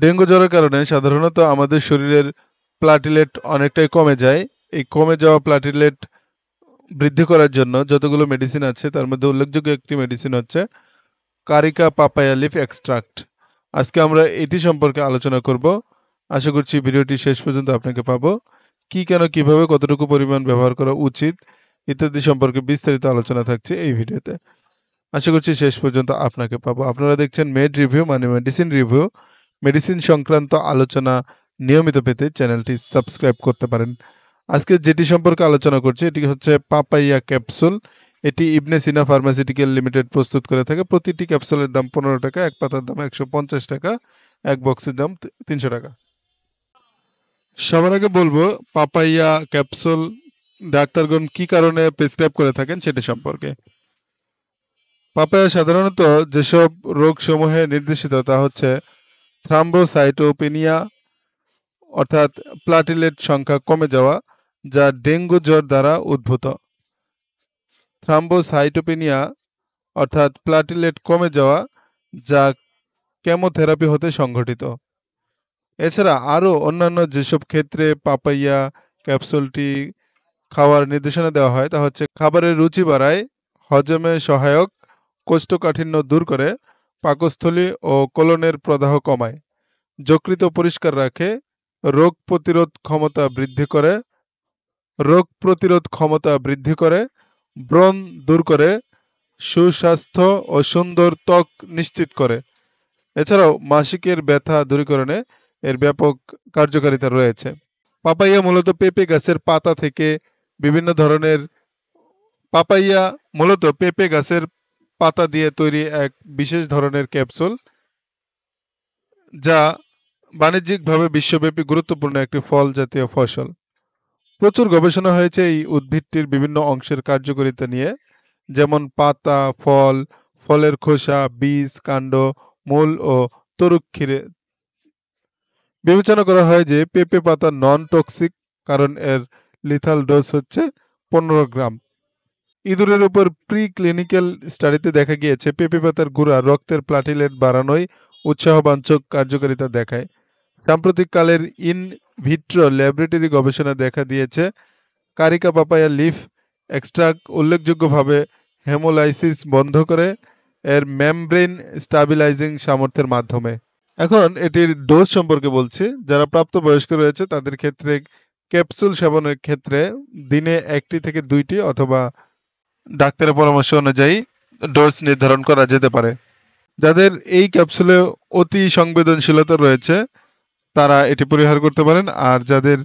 Dengue জ্বরের কারণে সাধারণত আমাদের শরীরের প্লাটিলেট অনেকটাই কমে যায়। এই কমে যাওয়া প্লাটিলেট বৃদ্ধি করার জন্য যতগুলো মেডিসিন আছে তার মধ্যে উল্লেখযোগ্য একটি মেডিসিন হচ্ছে কারিকা পাপায়া লিফ এক্সট্রাক্ট। আজকে আমরা এটি সম্পর্কে আলোচনা করব। আশা করছি ভিডিওটি শেষ পর্যন্ত আপনাকে পাবো। কি, কেন, কিভাবে, কতটুকু পরিমাণ ব্যবহার করা উচিত ইত্যাদি সম্পর্কে বিস্তারিত আলোচনা থাকছে এই ভিডিওতে। আশা করছি শেষ পর্যন্ত আপনাকে পাবো। আপনারা দেখছেন মেড রিভিউ মানে মেডিসিন রিভিউ। মেডিসিন সংক্রান্ত আলোচনা নিয়মিত পেতে চ্যানেলটি সাবস্ক্রাইব করতে পারেন। আজকে যেটি সম্পর্কে আলোচনা করছি এটি হচ্ছে পাপাইয়া ক্যাপসুল। এটি ইবনে সিনা ফার্মাসিউটিক্যাল লিমিটেড প্রস্তুত করে থাকে। প্রতিটি ক্যাপসুলের দাম 15 টাকা, এক পাতার দাম 150 টাকা, এক বক্সের দাম 300 টাকা। সবার আগে বলবো পাপাইয়া ক্যাপসুল ডাক্তারগণ কি কারণে প্রেসক্রাইব করে থাকেন সেটি সম্পর্কে। পাপায়া সাধারণত যেসব রোগসমূহে নির্দেশিত তা হচ্ছে থ্রাম্বোসাইটোপেনিয়া অর্থাৎ প্লাটিলেট সংখ্যা কমে যাওয়া, যা ডেঙ্গু জ্বর দ্বারা উদ্ভূত। থ্রাম্বোসাইটোপেনিয়া অর্থাৎ প্লাটিলেট কমে যাওয়া, যা কেমোথেরাপি হতে সংঘটিত। এছাড়া আরও অন্যান্য যেসব ক্ষেত্রে পাপাইয়া ক্যাপসুলটি খাওয়ার নির্দেশনা দেওয়া হয় তা হচ্ছে খাবারের রুচি বাড়ায়, হজমে সহায়ক, কোষ্ঠকাঠিন্য দূর করে, পাকস্থলী ও কোলনের প্রদাহ কমায়, যকৃৎ পরিষ্কার রাখে, রোগ প্রতিরোধ ক্ষমতা বৃদ্ধি করে, ব্রণ দূর করে, সুস্বাস্থ্য ও সুন্দর ত্বক নিশ্চিত করে। এছাড়াও মাসিকের ব্যথা দূরীকরণে এর ব্যাপক কার্যকারিতা রয়েছে। পাপাইয়া মূলত পেঁপে গাছের পাতা দিয়ে তৈরি এক বিশেষ ধরনের ক্যাপসুল, যা বাণিজ্যিকভাবে বিশ্বব্যাপী গুরুত্বপূর্ণ একটি ফল জাতীয় ফসল। প্রচুর গবেষণা হয়েছে এই উদ্ভিদটির বিভিন্ন অংশের কার্যকারিতা নিয়ে, যেমন পাতা, ফল, ফলের খোসা, বীজ, কাণ্ড, মূল ও তরুক্ষীরে। বিবেচনা করা হয় যে পেঁপে পাতা নন টক্সিক, কারণ এর লিথাল ডোজ হচ্ছে 15 গ্রাম। ইঁদুরের উপর প্রি ক্লিনিক্যাল স্টাডিতে দেখা গিয়েছে পেঁপে পাতার গুঁড়া রক্তের প্লাটিলেট বাড়ানোয় উৎসাহবাঞ্ছক কার্যকারিতা দেখায়। সাম্প্রতিক কালের ইন ভিট্রো ল্যাবরেটরি গবেষণা দেখা দিয়েছে কারিকা পাপায়া লিফ এক্সট্রাক্ট উল্লেখযোগ্যভাবে হেমোলাইসিস বন্ধ করে এর মেমব্রেন স্টাবিলাইজিং সামর্থ্যের মাধ্যমে। এখন এটির ডোজ সম্পর্কে বলছি। যারা প্রাপ্তবয়স্ক রয়েছে তাদের ক্ষেত্রে ক্যাপসুল সেবনের ক্ষেত্রে দিনে 1টি থেকে 2টি অথবা ডাক্তারের পরামর্শ অনুযায়ী ডোজ নির্ধারণ করা যেতে পারে। যাদের এই ক্যাপসুলে অতি সংবেদনশীলতা রয়েছে তারা এটি পরিহার করতে পারেন। আর যাদের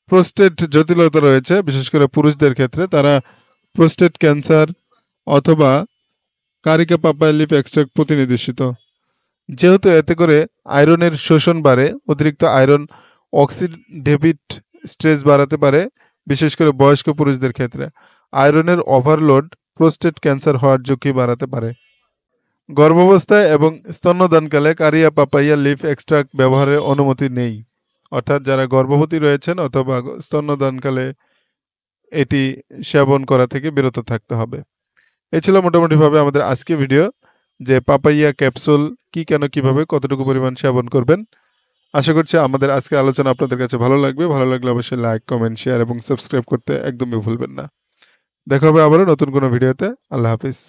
প্রোস্টেট জটিলতা রয়েছে, বিশেষ করে পুরুষদের ক্ষেত্রে, তারা প্রোস্টেট ক্যান্সার অথবা কারিকা পাপায়া লিফ এক্সট্রাক্ট প্রতিনির্দেশিত। যেহেতু এতে করে আয়রনের শোষণ বাড়ে, অতিরিক্ত আয়রন অক্সিডেটিভ স্ট্রেস বাড়াতে পারে, বিশেষ করে বয়স্ক পুরুষদের ক্ষেত্রে। আয়রনের ওভারলোড প্রোস্টেট ক্যান্সার হওয়ার ঝুঁকি বাড়াতে পারে। গর্ভাবস্থায় এবং স্তন্যদানকালে কারিয়া পাপাইয়া লিফ এক্সট্রাক্ট ব্যবহারের অনুমতি নেই। অর্থাৎ যারা গর্ভবতী রয়েছেন অথবা স্তন্যদানকালে এটি সেবন করা থেকে বিরত থাকতে হবে। এই ছিল মোটামুটিভাবে আমাদের আজকে ভিডিও, যে পাপাইয়া ক্যাপসুল কি, কেন, কিভাবে, কতটুকু পরিমাণ সেবন করবেন। আশা করছি আমাদের আজকে আলোচনা আপনাদের কাছে ভালো লাগবে। ভালো লাগলে অবশ্যই লাইক, কমেন্ট, শেয়ার এবং সাবস্ক্রাইব করতে একদমই ভুলবেন না। দেখা হবে আবারও নতুন কোনো ভিডিওতে। আল্লাহ হাফিজ।